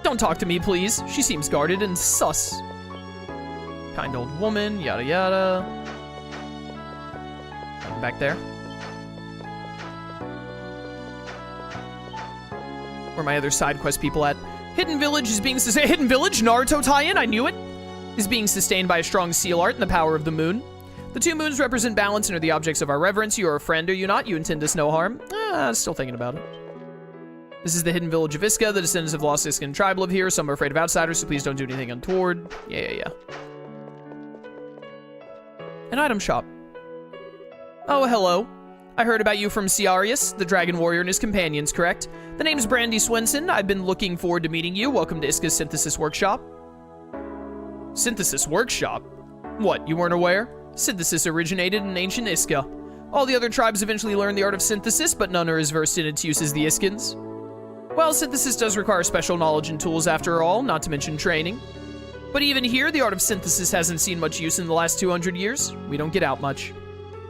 Don't talk to me, please. She seems guarded and sus. Kind old woman, yada yada. Back there. Where are my other side quest people at? Hidden Village is being sustained. Hidden Village, Naruto tie-in, I knew it. Is being sustained by a strong seal art and the power of the moon. The two moons represent balance and are the objects of our reverence. You are a friend, are you not? You intend us no harm? Still thinking about it. This is the hidden village of Iska. The descendants of lost Iskan tribe live here. Some are afraid of outsiders, so please don't do anything untoward. Yeah. An item shop. Oh, hello. I heard about you from Ciarius, the dragon warrior and his companions, correct? The name's Brandy Swenson. I've been looking forward to meeting you. Welcome to Iska's Synthesis Workshop. Synthesis Workshop? What, you weren't aware? Synthesis originated in ancient Iska. All the other tribes eventually learned the art of synthesis, but none are as versed in its use as the Iskans. Well, synthesis does require special knowledge and tools after all, not to mention training. But even here, the art of synthesis hasn't seen much use in the last 200 years. We don't get out much.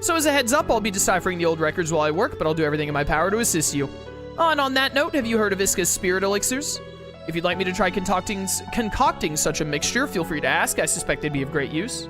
So as a heads up, I'll be deciphering the old records while I work, but I'll do everything in my power to assist you. And on that note, have you heard of Iska's spirit elixirs? If you'd like me to try concocting such a mixture, feel free to ask. I suspect they'd be of great use.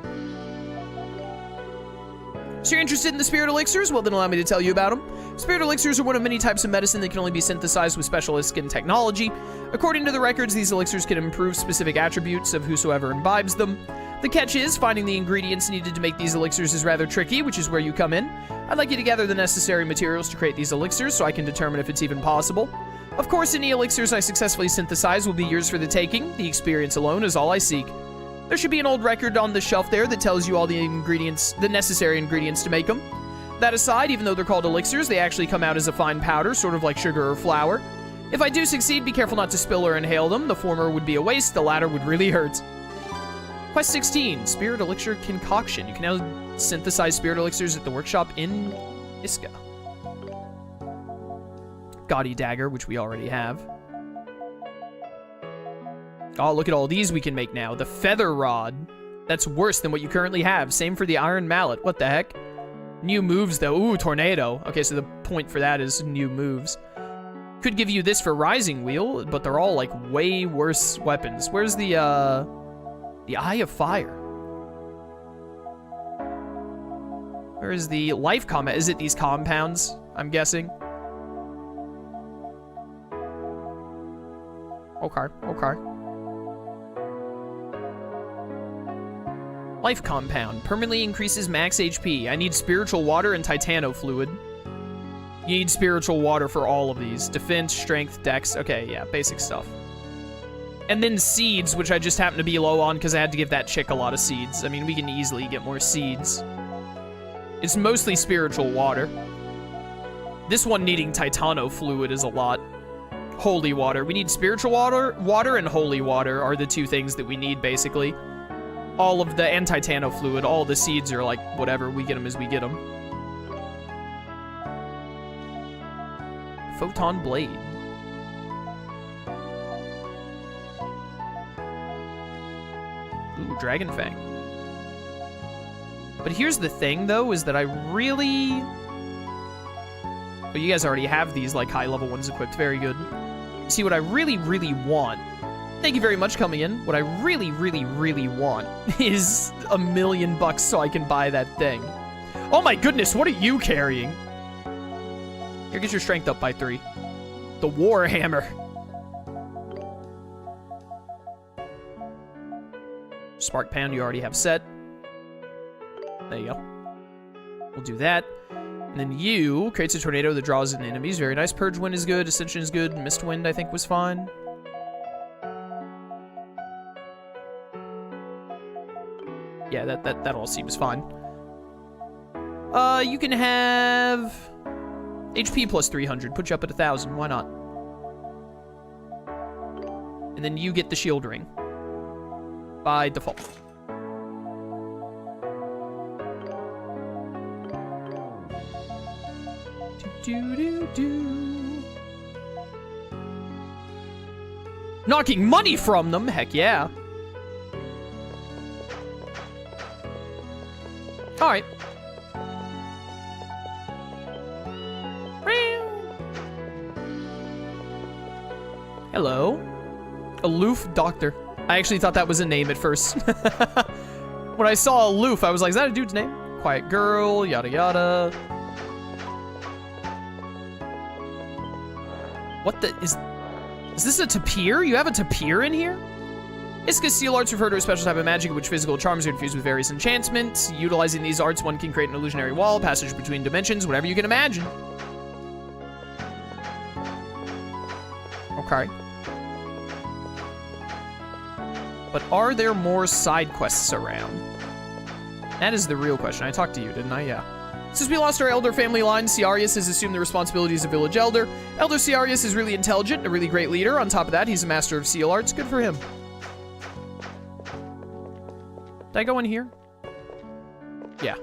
So you're interested in the spirit elixirs? Well, then allow me to tell you about them. Spirit elixirs are one of many types of medicine that can only be synthesized with special Iskan technology. According to the records, these elixirs can improve specific attributes of whosoever imbibes them. The catch is, finding the ingredients needed to make these elixirs is rather tricky, which is where you come in. I'd like you to gather the necessary materials to create these elixirs so I can determine if it's even possible. Of course, any elixirs I successfully synthesize will be yours for the taking. The experience alone is all I seek. There should be an old record on the shelf there that tells you all the ingredients, the necessary ingredients to make them. That aside, even though they're called elixirs, they actually come out as a fine powder, sort of like sugar or flour. If I do succeed, be careful not to spill or inhale them. The former would be a waste, the latter would really hurt. Quest 16, Spirit Elixir Concoction. You can now synthesize Spirit Elixirs at the workshop in Iska. Gaudy Dagger, which we already have. Oh, look at all these we can make now. The Feather Rod. That's worse than what you currently have. Same for the Iron Mallet. What the heck? New moves, though. Ooh, Tornado. Okay, so the point for that is new moves. Could give you this for Rising Wheel, but they're all, like, way worse weapons. Where's the Eye of Fire? Where is the Life Combat? Is it these compounds, I'm guessing? Okay. Life Compound. Permanently increases max HP. I need Spiritual Water and Titano Fluid. You need Spiritual Water for all of these. Defense, Strength, Dex. Okay, yeah, basic stuff. And then seeds, which I just happen to be low on because I had to give that chick a lot of seeds. I mean, we can easily get more seeds. It's mostly Spiritual Water. This one needing Titano Fluid is a lot. Holy Water. We need Spiritual Water and Holy Water are the two things that we need, basically. All of the, and Titano Fluid, all the seeds are like, whatever, we get them as we get them. Photon Blade. Ooh, Dragon Fang. But here's the thing, though, is that I really... Well, you guys already have these, like, high-level ones equipped. Very good. See, what I really, really want... Thank you very much coming in. What I really, really, really want is $1 million so I can buy that thing. Oh my goodness, what are you carrying? Here, get your strength up by 3. The Warhammer. Spark Pound you already have set. There you go. We'll do that. And then you creates a tornado that draws in enemies. Very nice. Purge Wind is good. Ascension is good. Mist Wind, I think, was fine. Yeah, that all seems fine. You can have HP plus 300. Put you up at 1,000. Why not? And then you get the shield ring. By default. Knocking money from them? Heck yeah. Alright. Hello. Aloof Doctor. I actually thought that was a name at first. When I saw Aloof, I was like, is that a dude's name? Quiet girl, yada yada. What the, is this a tapir? You have a tapir in here? Iskan seal arts refer to a special type of magic in which physical charms are infused with various enchantments. Utilizing these arts, one can create an illusionary wall, passage between dimensions, whatever you can imagine. Okay. But are there more side quests around? That is the real question. I talked to you, didn't I? Yeah. Since we lost our elder family line, Ciarius has assumed the responsibilities of village elder. Elder Ciarius is really intelligent, a really great leader. On top of that, he's a master of seal arts. Good for him. Did I go in here? Yeah.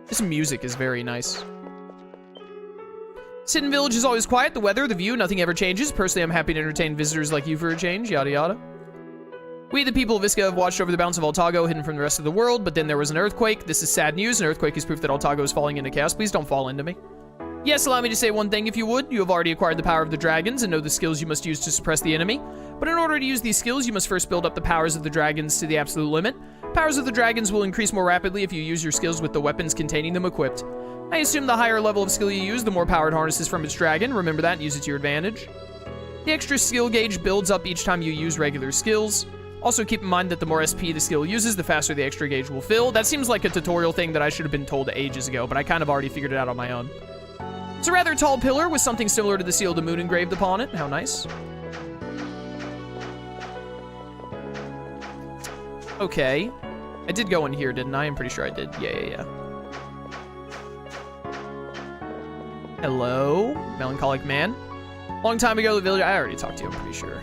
This music is very nice. Hidden Village is always quiet. The weather, the view, nothing ever changes. Personally, I'm happy to entertain visitors like you for a change. Yada yada. We, the people of Iska, have watched over the bounds of Altago, hidden from the rest of the world, but then there was an earthquake. This is sad news. An earthquake is proof that Altago is falling into chaos. Please don't fall into me. Yes, allow me to say one thing if you would. You have already acquired the power of the dragons and know the skills you must use to suppress the enemy. But in order to use these skills, you must first build up the powers of the dragons to the absolute limit. Powers of the dragons will increase more rapidly if you use your skills with the weapons containing them equipped. I assume the higher level of skill you use, the more power it harnesses from its dragon. Remember that and use it to your advantage. The extra skill gauge builds up each time you use regular skills. Also keep in mind that the more SP the skill uses, the faster the extra gauge will fill. That seems like a tutorial thing that I should have been told ages ago, but I kind of already figured it out on my own. It's a rather tall pillar with something similar to the seal of the moon engraved upon it. How nice. Okay. I did go in here, didn't I? I'm pretty sure I did. Yeah. Hello? Melancholic man. Long time ago, the village... I already talked to you, I'm pretty sure.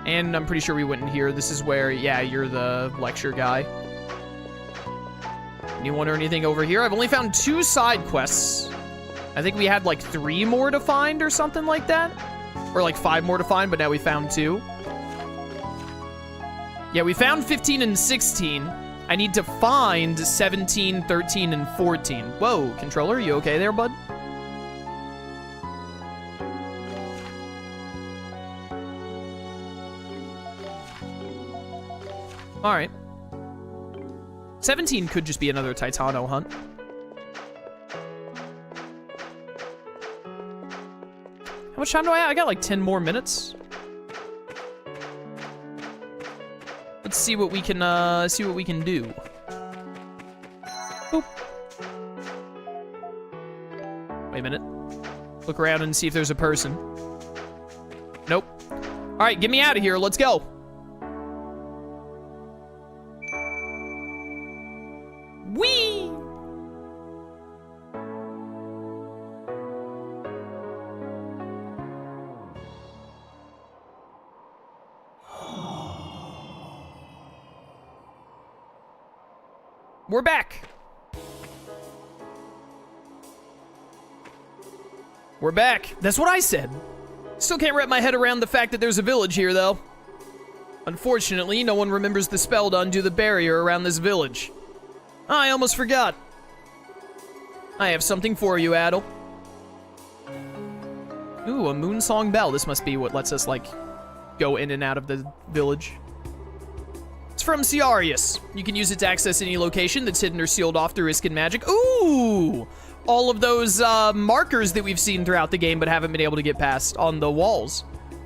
And I'm pretty sure we went in here. This is where, yeah, you're the lecture guy. Anyone or anything over here? I've only found 2 side quests. I think we had like 3 more to find or something like that. Or like 5 more to find, but now we found 2. Yeah, we found 15 and 16. I need to find 17, 13, and 14. Whoa, controller, you okay there, bud? All right. 17 could just be another Titano hunt. How much time do I have? I got like 10 more minutes. Let's see what we can do. Boop. Wait a minute. Look around and see if there's a person. Nope. All right, get me out of here. Let's go. Whee! We're back. We're back. That's what I said. Still can't wrap my head around the fact that there's a village here, though. Unfortunately, no one remembers the spell to undo the barrier around this village. I almost forgot. I have something for you, Adel. Ooh, a moonsong bell. This must be what lets us, like, go in and out of the village. It's from Ciarius. You can use it to access any location that's hidden or sealed off through Iskan magic. Ooh! All of those markers that we've seen throughout the game but haven't been able to get past on the walls.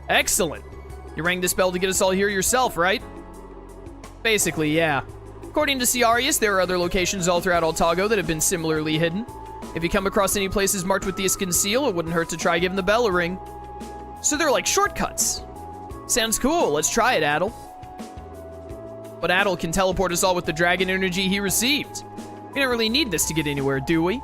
Excellent. You rang this bell to get us all here yourself, right? Basically, yeah. According to Ciarius, there are other locations all throughout Altago that have been similarly hidden. If you come across any places marked with the Iskan seal, it wouldn't hurt to try giving the bell a ring. So they're like shortcuts. Sounds cool. Let's try it, Adel. But Adel can teleport us all with the dragon energy he received. We don't really need this to get anywhere, do we?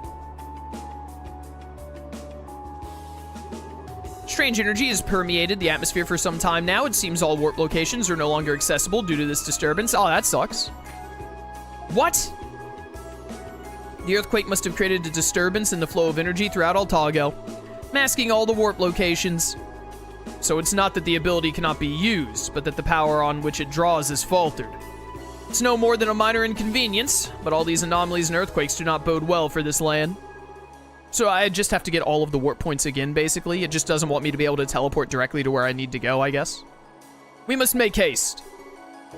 Strange energy has permeated the atmosphere for some time now. It seems all warp locations are no longer accessible due to this disturbance. Oh, that sucks. What? The earthquake must have created a disturbance in the flow of energy throughout Altago, masking all the warp locations. So it's not that the ability cannot be used, but that the power on which it draws is faltered. It's no more than a minor inconvenience, but all these anomalies and earthquakes do not bode well for this land. So I just have to get all of the warp points again, basically. It just doesn't want me to be able to teleport directly to where I need to go, I guess. We must make haste.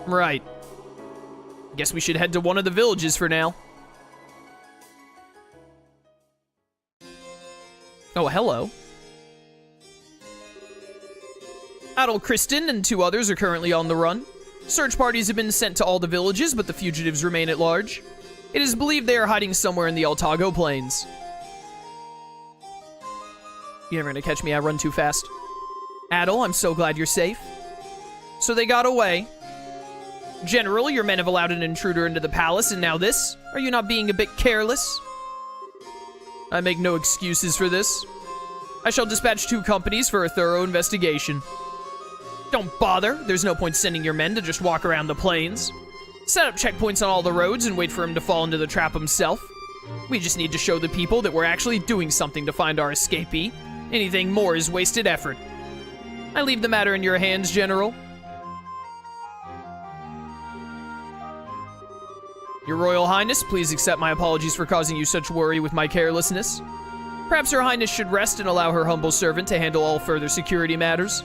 Right. Guess we should head to one of the villages for now. Oh, hello. Adol Kristen and 2 others are currently on the run. Search parties have been sent to all the villages, but the fugitives remain at large. It is believed they are hiding somewhere in the Altago Plains. You're never gonna catch me, I run too fast. Adol, I'm so glad you're safe. So they got away. General, your men have allowed an intruder into the palace, and now this? Are you not being a bit careless? I make no excuses for this. I shall dispatch 2 companies for a thorough investigation. Don't bother. There's no point sending your men to just walk around the plains. Set up checkpoints on all the roads and wait for him to fall into the trap himself. We just need to show the people that we're actually doing something to find our escapee. Anything more is wasted effort. I leave the matter in your hands, General. Your Royal Highness, please accept my apologies for causing you such worry with my carelessness. Perhaps Her Highness should rest and allow her humble servant to handle all further security matters.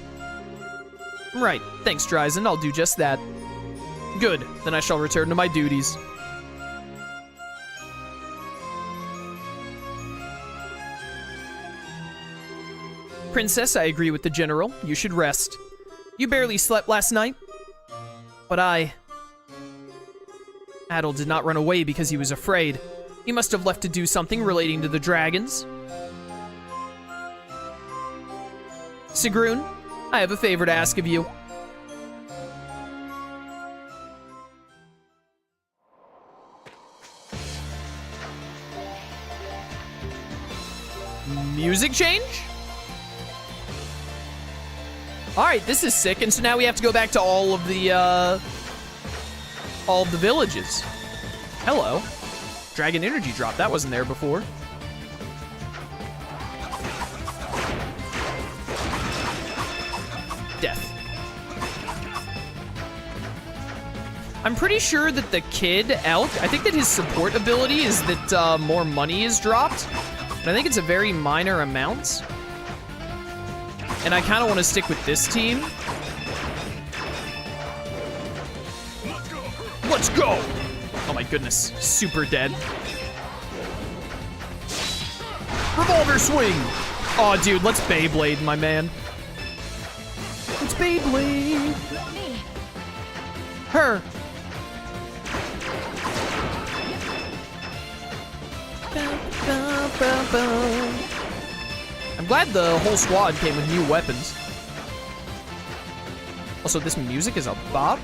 Right. Thanks, Dryzen. I'll do just that. Good. Then I shall return to my duties. Princess, I agree with the General. You should rest. You barely slept last night. But Adol did not run away because he was afraid. He must have left to do something relating to the dragons. Sigrun, I have a favor to ask of you. Music change? Alright, this is sick, and so now we have to go back to all of the villages. Hello. Dragon energy drop, that wasn't there before. Death. I'm pretty sure that the kid elk, I think that his support ability is that more money is dropped. But I think it's a very minor amount. And I kind of want to stick with this team. Let's go! Oh my goodness, super dead. Revolver swing! Oh dude, let's Beyblade, my man. Let's Beyblade! Her! I'm glad the whole squad came with new weapons. Also, this music is a bop.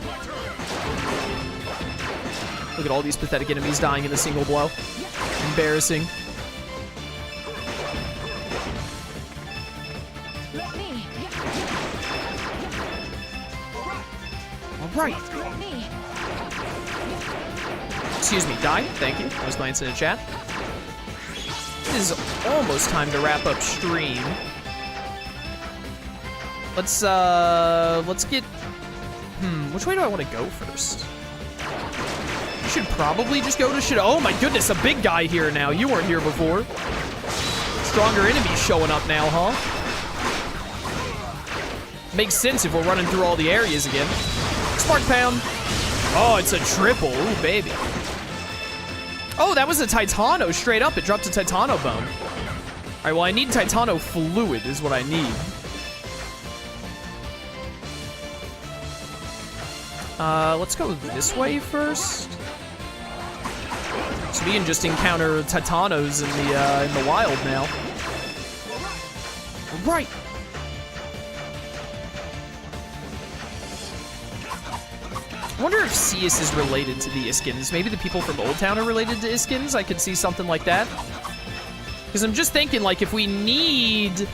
Look at all these pathetic enemies dying in a single blow. Embarrassing. Alright. Excuse me, die. Thank you. I was glancing in the chat. It is almost time to wrap up stream. Let's get... which way do I want to go first? I should probably just go to Oh my goodness, a big guy here now. You weren't here before. Stronger enemies showing up now, huh? Makes sense if we're running through all the areas again. Spark Pound. Oh, it's a triple. Ooh, baby. Oh, that was a Titano straight up. It dropped a Titano bone. All right, well, I need Titano fluid is what I need. Let's go this way first. So we can just encounter Titanos in the wild now. Right. I wonder if Sius is related to the Iskans. Maybe the people from Old Town are related to Iskans. I could see something like that. Because I'm just thinking, like, if we need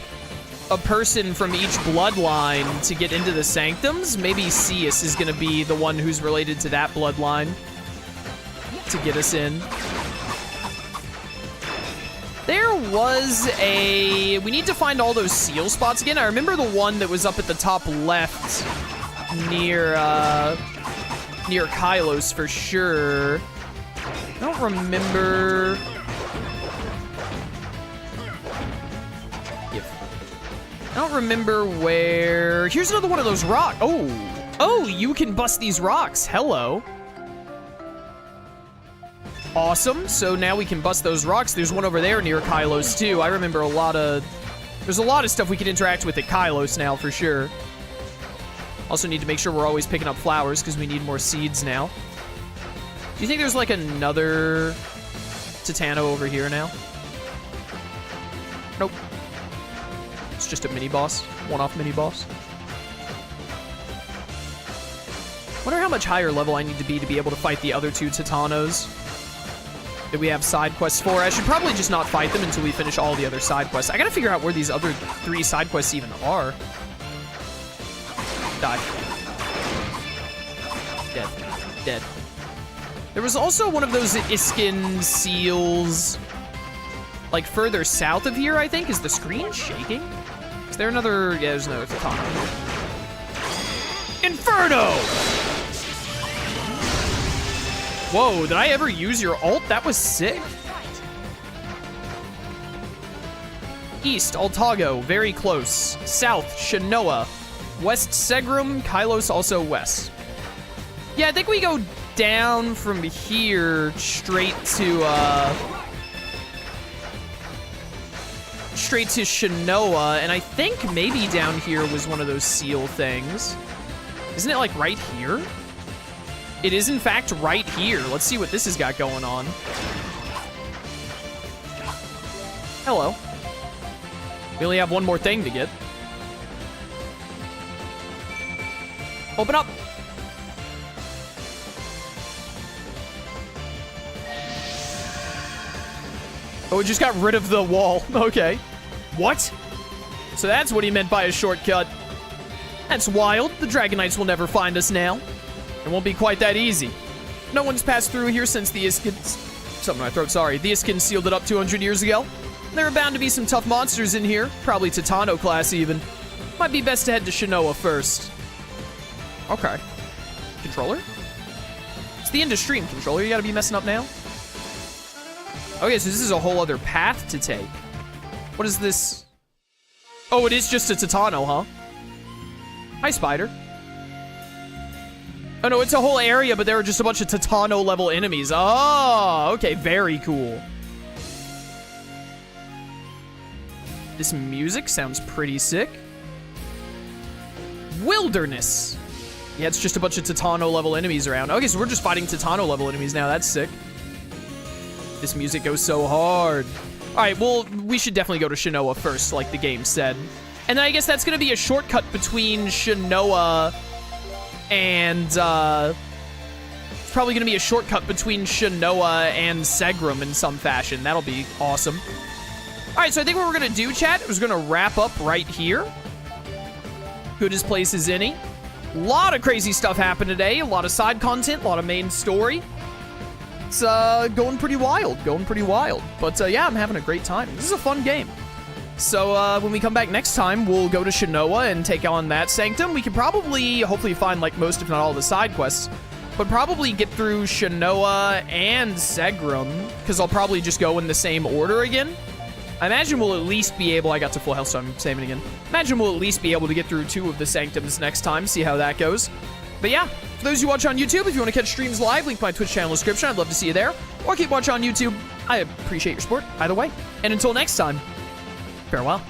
a person from each bloodline to get into the Sanctums, maybe Sius is going to be the one who's related to that bloodline to get us in. There was a... We need to find all those seal spots again. I remember the one that was up at the top left near Kylos for sure. I don't remember... don't remember where... Here's another one of those rocks. Oh, you can bust these rocks. Hello. Awesome. So now we can bust those rocks. There's one over there near Kylos, too. I remember there's a lot of stuff we can interact with at Kylos now, for sure. Also need to make sure we're always picking up flowers, because we need more seeds now. Do you think there's, like, another Titano over here now? Nope. It's just a mini-boss. One-off mini-boss. Wonder how much higher level I need to be able to fight the other 2 Titanos that we have side quests for. I should probably just not fight them until we finish all the other side quests. I gotta figure out where these other 3 side quests even are. Die. Dead. Dead. There was also one of those Iskan seals, like, further south of here, I think. Is the screen shaking? Is there another... Yeah, there's another Titano. Inferno! Whoa, did I ever use your ult? That was sick. East, Altago, very close. South, Shinoa. West, Segrum, Kylos also west. Yeah, I think we go down from here straight to Shinoa, and I think maybe down here was one of those seal things. Isn't it, like, right here? It is, in fact, right here. Let's see what this has got going on. Hello. We only have one more thing to get. Open up. Oh, it just got rid of the wall. Okay. What? So that's what he meant by a shortcut. That's wild. The Dragon Knights will never find us now. It won't be quite that easy. No one's passed through here since the Iskan... Something in my throat, sorry. The Iskan sealed it up 200 years ago. There are bound to be some tough monsters in here. Probably Titano class, even. Might be best to head to Shinoa first. Okay. Controller? It's the end of stream, controller. You gotta be messing up now. Okay, so this is a whole other path to take. What is this? Oh, it is just a Titano, huh? Hi, Spider. Oh, no, it's a whole area, but there are just a bunch of Titano-level enemies. Oh, okay, very cool. This music sounds pretty sick. Wilderness. Yeah, it's just a bunch of Titano-level enemies around. Okay, so we're just fighting Titano-level enemies now. That's sick. This music goes so hard. All right, well, we should definitely go to Shinoa first, like the game said. And then I guess that's going to be a shortcut between Shinoa and, it's probably going to be a shortcut between Shinoa and Segrum in some fashion. That'll be awesome. All right, so I think what we're going to do, chat, is going to wrap up right here. Good as place as any. A lot of crazy stuff happened today. A lot of side content, a lot of main story. It's going pretty wild, But yeah, I'm having a great time. This is a fun game. So when we come back next time, we'll go to Shinoa and take on that Sanctum. We can probably, hopefully find like most, if not all, the side quests. But probably get through Shinoa and Segrum, because I'll probably just go in the same order again. I imagine we'll at least be able, I got to full health, so I'm saving again. Imagine we'll at least be able to get through 2 of the Sanctums next time, see how that goes. But yeah, for those who watch on YouTube, if you want to catch streams live, link my Twitch channel in the description. I'd love to see you there. Or keep watching on YouTube. I appreciate your support either way. And until next time, farewell.